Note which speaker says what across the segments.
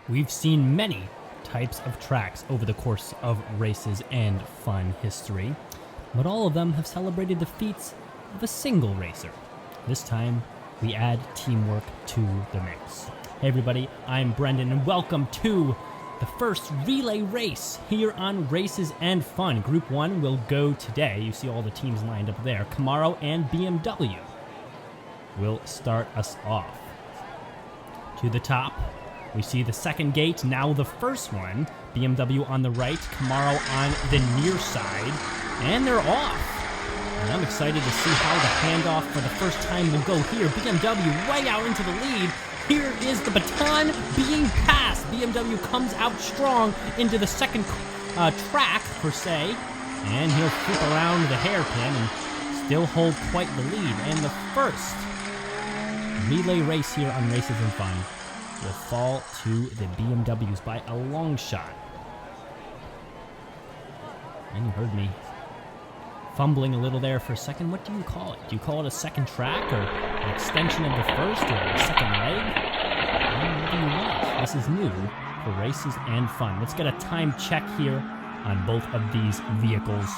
Speaker 1: We've seen many types of tracks over the course of Races and Fun history, but all of them have celebrated the feats of a single racer. This time, we add teamwork to the mix. Hey everybody, I'm Brendan, and welcome to the first relay race here on Races and Fun. Group 1 will go today. You see all the teams lined up there. Camaro and BMW will start us off. To the top, we see the second gate, now the first one. BMW on the right, Camaro on the near side, and they're off. And I'm excited to see how the handoff for the first time will go here. BMW way out into the lead. Here is the baton being passed. BMW comes out strong into the second track, per se, and he'll flip around the hairpin and still hold quite the lead. And the first relay race here on Races and Fun will fall to the BMWs by a long shot. And you heard me fumbling a little there for a second. What do you call it? Do you call it a second track, or an extension of the first, or a second leg? What do you want? This is new for Races and Fun. Let's get a time check here on both of these vehicles.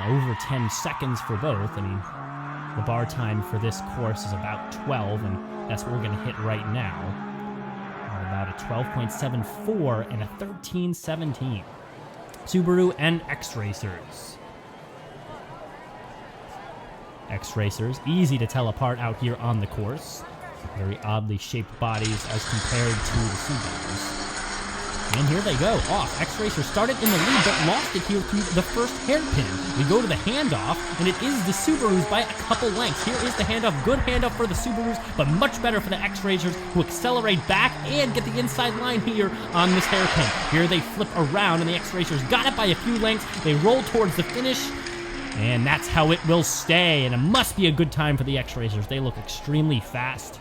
Speaker 1: Over 10 seconds for both. I mean, the bar time for this course is about 12, and that's what we're going to hit right now. About a 12.74 and a 13.17. Subaru and X-Racers. X-Racers, easy to tell apart out here on the course. Very oddly shaped bodies as compared to the Subarus. And here they go, off. X-Racer started in the lead, but lost it here through the first hairpin. We go to the handoff, and it is the Subarus by a couple lengths. Here is the handoff. Good handoff for the Subarus, but much better for the X-Racers, who accelerate back and get the inside line here on this hairpin. Here they flip around, and the X-Racers got it by a few lengths. They roll towards the finish, and that's how it will stay. And it must be a good time for the X-Racers. They look extremely fast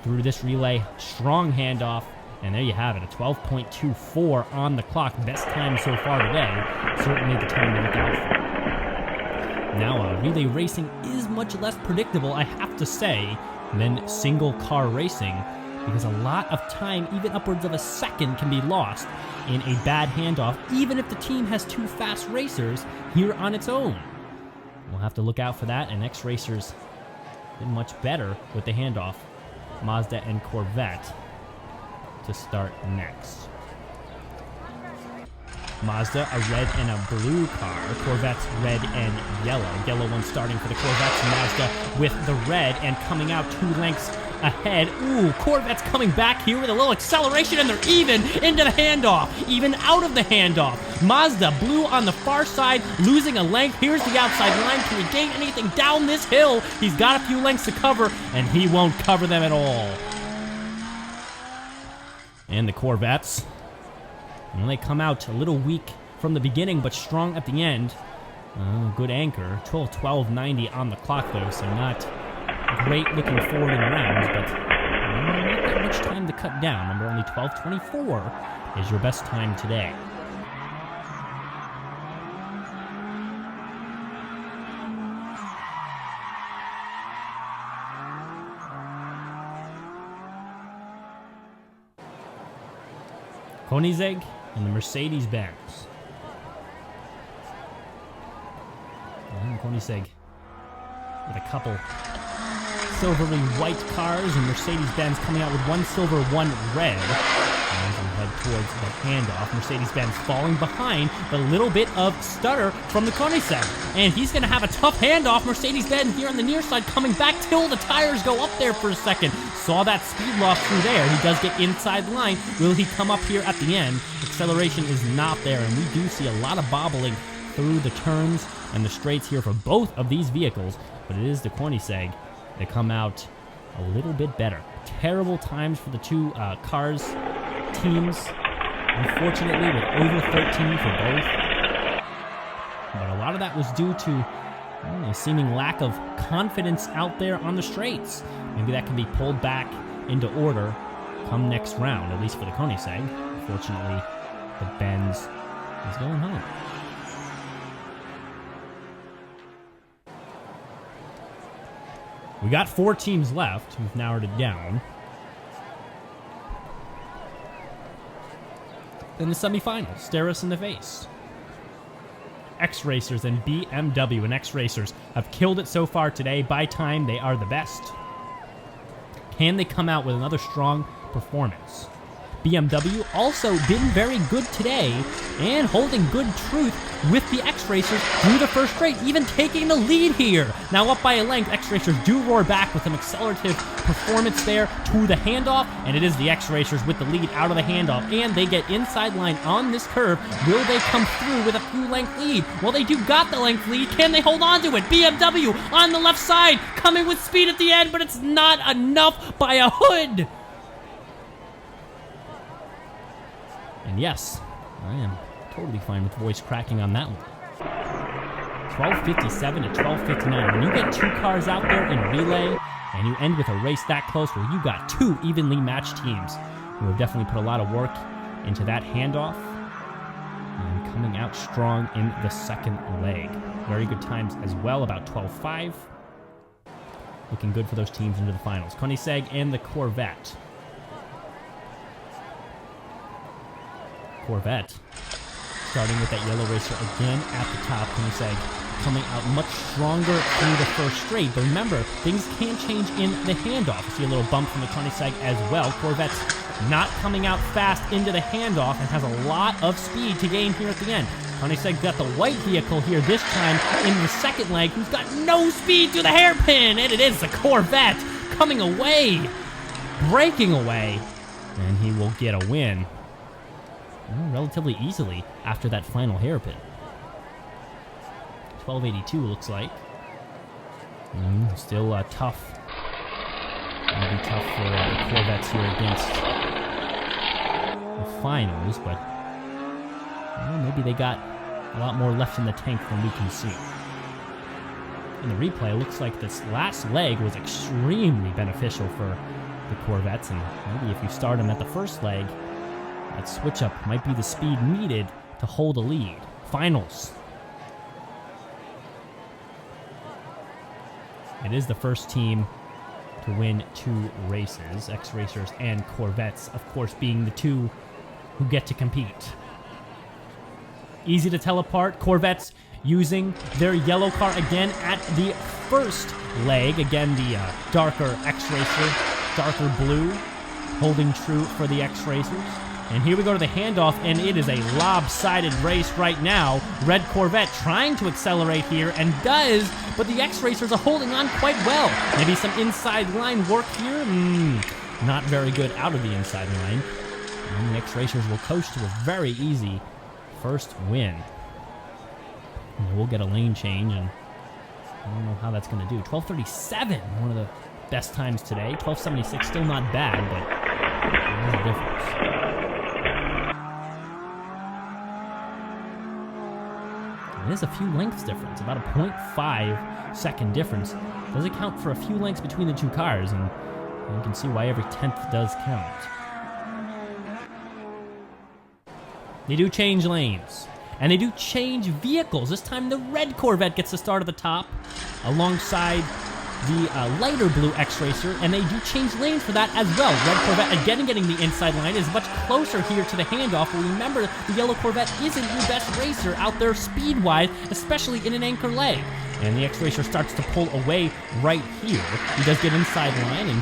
Speaker 1: through this relay. Strong handoff. And there you have it, a 12.24 on the clock. Best time so far today. Certainly the time to look out for. Now, relay racing is much less predictable, I have to say, than single car racing, because a lot of time, even upwards of a second, can be lost in a bad handoff, even if the team has two fast racers here on its own. We'll have to look out for that, and X-Racers did much better with the handoff. Mazda and Corvette to start next. Mazda, a red and a blue car. Corvette's red and yellow. Yellow one starting for the Corvettes. Mazda with the red and coming out 2 lengths ahead. Ooh, Corvette's coming back here with a little acceleration, and they're even into the handoff. Even out of the handoff. Mazda, blue on the far side, losing a length. Here's the outside line. Can he gain anything down this hill? He's got a few lengths to cover, and he won't cover them at all. And the Corvettes, well, they come out a little weak from the beginning, but strong at the end. Good anchor. 12.90 on the clock, though, so not great looking forward in rounds, but not that much time to cut down. Number only 12.24 is your best time today. Koenigsegg and the Mercedes-Benz. And Koenigsegg with a couple silvery white cars, and Mercedes-Benz coming out with one silver, one red. As we head towards the handoff, Mercedes-Benz falling behind, but a little bit of stutter from the Koenigsegg. And he's going to have a tough handoff. Mercedes-Benz here on the near side coming back till the tires go up there for a second. Saw that speed loss through there. He does get inside the line. Will he come up here at the end? Acceleration is not there, and we do see a lot of bobbling through the turns and the straights here for both of these vehicles. But it is the Koenigsegg that come out a little bit better. Terrible times for the two Cars teams, unfortunately, with over 13 for both. But a lot of that was due to a seeming lack of confidence out there on the straights. Maybe that can be pulled back into order come next round, at least for the Koenigsegg. Unfortunately, the Benz is going home. We got 4 teams left. We've narrowed it down. In the semifinals, stare us in the face. X-Racers and BMW and X-Racers have killed it so far today. By time, they are the best. Can they come out with another strong performance? BMW also been very good today and holding good truth with the X-Racers through the first straight, even taking the lead here. Now up by a length, X-Racers do roar back with an accelerative performance there to the handoff, and it is the X-Racers with the lead out of the handoff, and they get inside line on this curve. Will they come through with a few length lead? Well, they do got the length lead. Can they hold on to it? BMW on the left side, coming with speed at the end, but it's not enough by a hood. And yes, I am totally fine with voice cracking on that one. 12:57 to 12:59. When you get 2 cars out there in relay, and you end with a race that close where you got 2 evenly matched teams who have definitely put a lot of work into that handoff, and coming out strong in the second leg. Very good times as well, about 12:5. Looking good for those teams into the finals. Koenigsegg and the Corvette. Corvette starting with that yellow racer again at the top. Koenigsegg coming out much stronger through the first straight. But remember, things can change in the handoff. You see a little bump from the Koenigsegg as well. Corvette's not coming out fast into the handoff and has a lot of speed to gain here at the end. Koenigsegg got the white vehicle here this time in the second leg, who's got no speed to the hairpin, and it is the Corvette coming away, breaking away, and he will get a win relatively easily after that final hairpin. 12:82 looks like. Still tough. It'll be tough for the Corvettes here against the finals, but maybe they got a lot more left in the tank than we can see. In the replay, it looks like this last leg was extremely beneficial for the Corvettes, and maybe if you start them at the first leg, that switch up might be the speed needed to hold a lead. Finals. It is the first team to win 2 races, X-Racers and Corvettes, of course, being the 2 who get to compete. Easy to tell apart. Corvettes using their yellow car again at the first leg. Again, the darker X-Racer, darker blue, holding true for the X-Racers. And here we go to the handoff, and it is a lopsided race right now. Red Corvette trying to accelerate here, and does, but the X-Racers are holding on quite well. Maybe some inside line work here? Not very good out of the inside line. And the X-Racers will coast to a very easy first win. And we'll get a lane change, and I don't know how that's going to do. 12:37, one of the best times today. 12:76, still not bad, but there's a difference. It is a few lengths difference, about a 0.5 second difference. Does account for a few lengths between the 2 cars, and you can see why every 10th does count. They do change lanes, and they do change vehicles. This time the red Corvette gets the start at the top, alongside the lighter blue X-Racer, and they do change lanes for that as well. Red Corvette again getting the inside line, is much closer here to the handoff, but remember, the yellow Corvette isn't your best racer out there speed-wise, especially in an anchor leg. And the X-Racer starts to pull away right here. He does get inside line, and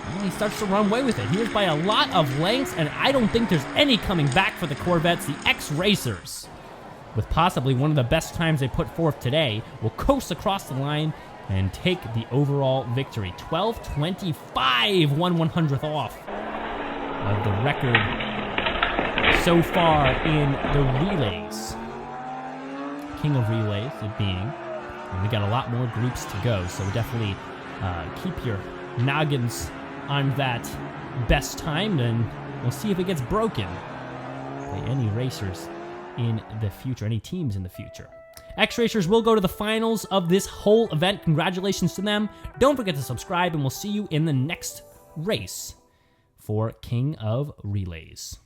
Speaker 1: And he starts to run away with it. He was by a lot of lengths, and I don't think there's any coming back for the Corvettes. The X-Racers, with possibly one of the best times they put forth today, will coast across the line and take the overall victory. 12:25, 1/100th off of the record so far in the relays. King of relays, it being. And we got a lot more groups to go, so definitely keep your noggins on that best time, and we'll see if it gets broken by any racers in the future, any teams in the future. X-Racers will go to the finals of this whole event. Congratulations to them. Don't forget to subscribe, and we'll see you in the next race for King of Relays.